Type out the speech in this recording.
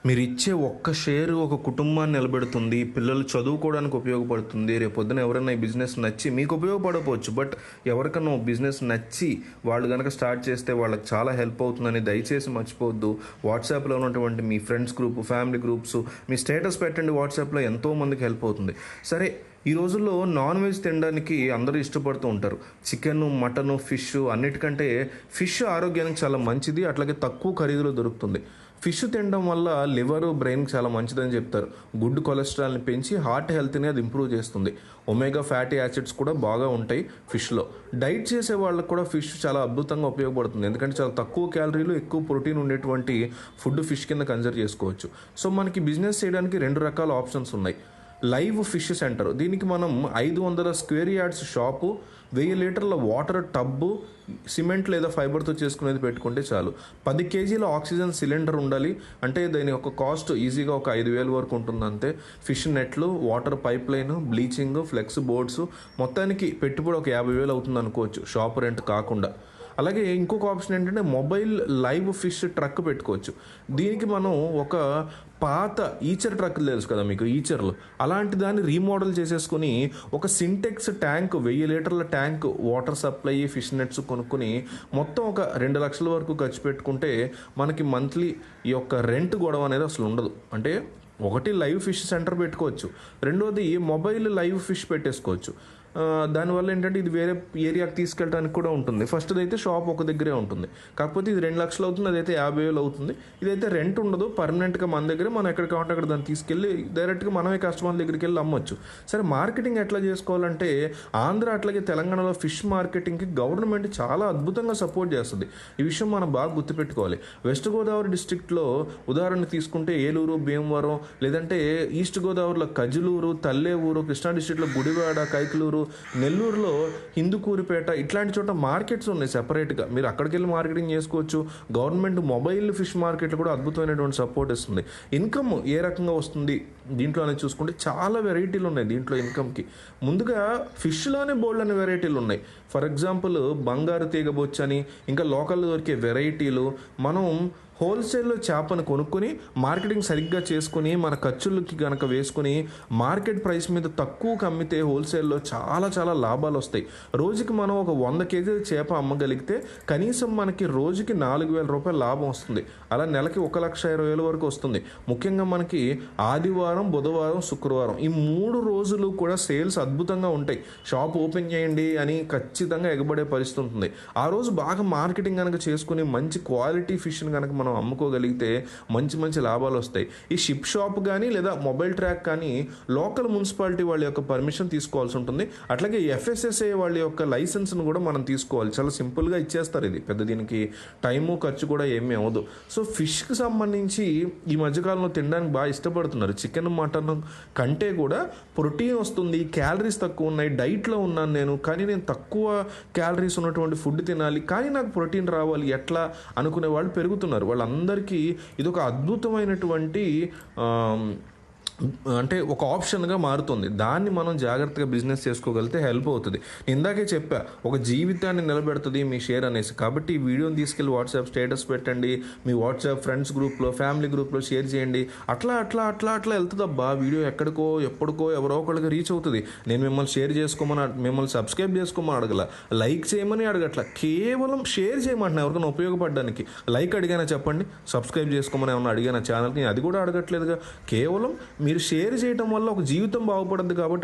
మీరిచ్చే ఒక్క షేరు ఒక కుటుంబాన్ని నిలబెడుతుంది. పిల్లలు చదువుకోవడానికి ఉపయోగపడుతుంది. రేపొద్దున ఎవరైనా ఈ బిజినెస్ నచ్చి మీకు ఉపయోగపడకపోవచ్చు. బట్ ఎవరికన్నా బిజినెస్ నచ్చి వాళ్ళు గనక స్టార్ట్ చేస్తే వాళ్ళకి చాలా హెల్ప్ అవుతుందని దయచేసి మర్చిపోవద్దు. వాట్సాప్‌లో ఉన్నటువంటి మీ ఫ్రెండ్స్ గ్రూప్, ఫ్యామిలీ గ్రూప్స్ మీ స్టేటస్ పెట్టండి వాట్సాప్‌లో ఎంతోమందికి హెల్ప్ అవుతుంది. సరే ఈ రోజుల్లో నాన్ వెజ్ తినడానికి అందరూ ఇష్టపడుతూ ఉంటారు. చికెను, మటను, ఫిష్ అన్నిటికంటే ఫిష్ ఆరోగ్యానికి చాలా మంచిది. అట్లాగే తక్కువ ఖరీదులో దొరుకుతుంది. ఫిష్ తినడం వల్ల లివరు, బ్రెయిన్కి చాలా మంచిదని చెప్తారు. గుడ్ కొలెస్ట్రాల్ని పెంచి హార్ట్ హెల్త్ని అది ఇంప్రూవ్ చేస్తుంది. ఒమేగా ఫ్యాటీ యాసిడ్స్ కూడా బాగా ఉంటాయి ఫిష్లో. డైట్ చేసే వాళ్ళకి కూడా ఫిష్ చాలా అద్భుతంగా ఉపయోగపడుతుంది. ఎందుకంటే చాలా తక్కువ క్యాలరీలు, ఎక్కువ ప్రోటీన్ ఉండేటువంటి ఫుడ్ ఫిష్ కింద కన్సిడర్ చేసుకోవచ్చు. సో మనకి బిజినెస్ చేయడానికి 2 రకాల ఆప్షన్స్ ఉన్నాయి. లైవ్ ఫిష్ సెంటర్, దీనికి మనం 500 స్క్వేర్ యార్డ్స్ షాపు, 1000 లీటర్ల వాటర్ టబ్బు, సిమెంట్ లేదా ఫైబర్తో చేసుకునేది పెట్టుకుంటే చాలు. 10 కేజీల ఆక్సిజన్ సిలిండర్ ఉండాలి. అంటే దాని యొక్క కాస్ట్ ఈజీగా ఒక 5,000 వరకు ఉంటుంది అంతే. ఫిష్ నెట్లు, water pipeline, bleaching, flex boards, మొత్తానికి పెట్టుబడి ఒక 50,000 అవుతుంది అనుకోవచ్చు, షాప్ రెంట్ కాకుండా. అలాగే ఇంకొక ఆప్షన్ ఏంటంటే మొబైల్ లైవ్ ఫిష్ ట్రక్ పెట్టుకోవచ్చు. దీనికి మనం ఒక పాత ఈచర్ ట్రక్లు తెలుసు కదా మీకు, ఈచర్లు, అలాంటి దాన్ని రీమోడల్ చేసేసుకుని ఒక సింటెక్స్ ట్యాంక్, 1000 లీటర్ల tank, water supply, fish nets కొనుక్కొని మొత్తం ఒక 2 లక్షల వరకు ఖర్చు పెట్టుకుంటే మనకి మంత్లీ ఈ యొక్క రెంట్ గొడవ అనేది అసలు ఉండదు. అంటే ఒకటి లైవ్ ఫిష్ సెంటర్ పెట్టుకోవచ్చు, రెండోది మొబైల్ లైవ్ ఫిష్ పెట్టేసుకోవచ్చు. దానివల్ల ఏంటంటే ఇది వేరే ఏరియాకి తీసుకెళ్ళడానికి కూడా ఉంటుంది. ఫస్ట్ది అయితే షాప్ ఒక దగ్గరే ఉంటుంది, కాకపోతే ఇది 2 లక్షలు అవుతుంది, అదైతే 50,000 అవుతుంది. ఇదైతే రెంట్ ఉండదు, పర్మనెంట్గా మన దగ్గర, మనం ఎక్కడ కావాలంటే అక్కడ దాన్ని తీసుకెళ్ళి డైరెక్ట్గా మనమే కస్టమర్ దగ్గరికి వెళ్ళి అమ్మొచ్చు. సరే మార్కెటింగ్ ఎట్లా చేసుకోవాలంటే ఆంధ్ర అట్లాగే తెలంగాణలో ఫిష్ మార్కెటింగ్కి గవర్నమెంట్ చాలా అద్భుతంగా సపోర్ట్ చేస్తుంది. ఈ విషయం మనం బాగా గుర్తుపెట్టుకోవాలి. వెస్ట్ గోదావరి డిస్ట్రిక్ట్లో ఉదాహరణ తీసుకుంటే ఏలూరు, భీమవరం, లేదంటే ఈస్ట్ గోదావరిలో కజలూరు, తల్లేవూరు, కృష్ణా డిస్ట్రిక్ట్లో గుడివాడ, కైకలూరు, నెల్లూరులో హిందూకూరిపేట, ఇట్లాంటి చోట మార్కెట్స్ ఉన్నాయి సెపరేట్గా. మీరు అక్కడికి వెళ్ళి మార్కెటింగ్ చేసుకోవచ్చు. గవర్నమెంట్ మొబైల్ ఫిష్ మార్కెట్లో కూడా అద్భుతమైనటువంటి సపోర్ట్ ఇస్తుంది. ఇన్కమ్ ఏ రకంగా వస్తుంది దీంట్లో అనేది చూసుకుంటే చాలా వెరైటీలు ఉన్నాయి దీంట్లో ఇన్కమ్కి. ముందుగా ఫిష్లోనే బోల్డ్ అనే వెరైటీలు ఉన్నాయి. ఫర్ ఎగ్జాంపుల్ బంగారు తీగబొచ్చు అని, ఇంకా లోకల్లో దొరికే వెరైటీలు. మనం హోల్సేల్లో చేపను కొనుక్కొని మార్కెటింగ్ సరిగ్గా చేసుకుని మన ఖర్చులకి కనుక వేసుకుని మార్కెట్ ప్రైస్ మీద తక్కువకి అమ్మితే హోల్సేల్లో చాలా చాలా లాభాలు వస్తాయి. రోజుకి మనం ఒక 100 కేజీల చేప అమ్మగలిగితే కనీసం మనకి రోజుకి 4,000 రూపాయల లాభం వస్తుంది. అలా నెలకి 1,20,000 వరకు వస్తుంది. ముఖ్యంగా మనకి ఆదివారం, బుధవారం, శుక్రవారం ఈ 3 రోజులు కూడా సేల్స్ అద్భుతంగా ఉంటాయి. షాప్ ఓపెన్ చేయండి అని ఖచ్చితంగా ఎగబడే పరిస్థితి ఉంటుంది. ఆ రోజు బాగా మార్కెటింగ్ కనుక చేసుకుని మంచి క్వాలిటీ ఫిష్ని కనుక మనం అమ్ముకోగలిగితే మంచి మంచి లాభాలు వస్తాయి. ఈ షిప్ షాప్ కానీ లేదా మొబైల్ ట్రాక్ కానీ లోకల్ మున్సిపాలిటీ వాళ్ళ యొక్క పర్మిషన్ తీసుకోవాల్సి ఉంటుంది. అట్లాగే FSSAI వాళ్ళ యొక్క లైసెన్స్ను కూడా మనం తీసుకోవాలి. చాలా సింపుల్గా ఇచ్చేస్తారు, ఇది పెద్ద దీనికి టైము ఖర్చు కూడా ఏమీ అవ్వదు. సో ఫిష్కి సంబంధించి ఈ మధ్యకాలంలో తినడానికి బాగా ఇష్టపడుతున్నారు. చికెన్, మటన్ కంటే కూడా ప్రోటీన్ వస్తుంది, క్యాలరీస్ తక్కువ ఉన్నాయి, డైట్లో ఉన్నాను నేను, కానీ నేను తక్కువ క్యాలరీస్ ఉన్నటువంటి ఫుడ్ తినాలి, కానీ నాకు ప్రోటీన్ రావాలి ఎట్లా అనుకునే వాళ్ళు పెరుగుతున్నారు. వాళ్ళందరికీ ఇదొక అద్భుతమైనటువంటి అంటే ఒక ఆప్షన్గా మారుతుంది. దాన్ని మనం జాగ్రత్తగా బిజినెస్ చేసుకోగలిగితే హెల్ప్ అవుతుంది. ఇందాకే చెప్పా, ఒక జీవితాన్ని నిలబెడుతుంది మీ షేర్ అనేసి. కాబట్టి ఈ వీడియోని తీసుకెళ్ళి వాట్సాప్ స్టేటస్ పెట్టండి, మీ వాట్సాప్ ఫ్రెండ్స్ గ్రూప్లో, ఫ్యామిలీ గ్రూప్లో షేర్ చేయండి. అట్లా అట్లా అట్లా అట్లా వెళ్తుందబ్బా వీడియో, ఎక్కడికో ఎప్పటికో ఎవరో ఒకరికి రీచ్ అవుతుంది. నేను మిమ్మల్ని షేర్ చేసుకోమని, మిమ్మల్ని సబ్స్క్రైబ్ చేసుకోమని అడగల, లైక్ చేయమని అడగట్లా, కేవలం షేర్ చేయమంటున్నా. ఎవరికైనా ఉపయోగపడడానికి లైక్ అడిగానా చెప్పండి, సబ్స్క్రైబ్ చేసుకోమని ఏమన్నా అడిగానా ఛానల్కి, అది కూడా అడగట్లేదుగా. కేవలం మీరు షేర్ చేయడం వల్ల ఒక జీవితం బాగుపడుతుంది కాబట్టి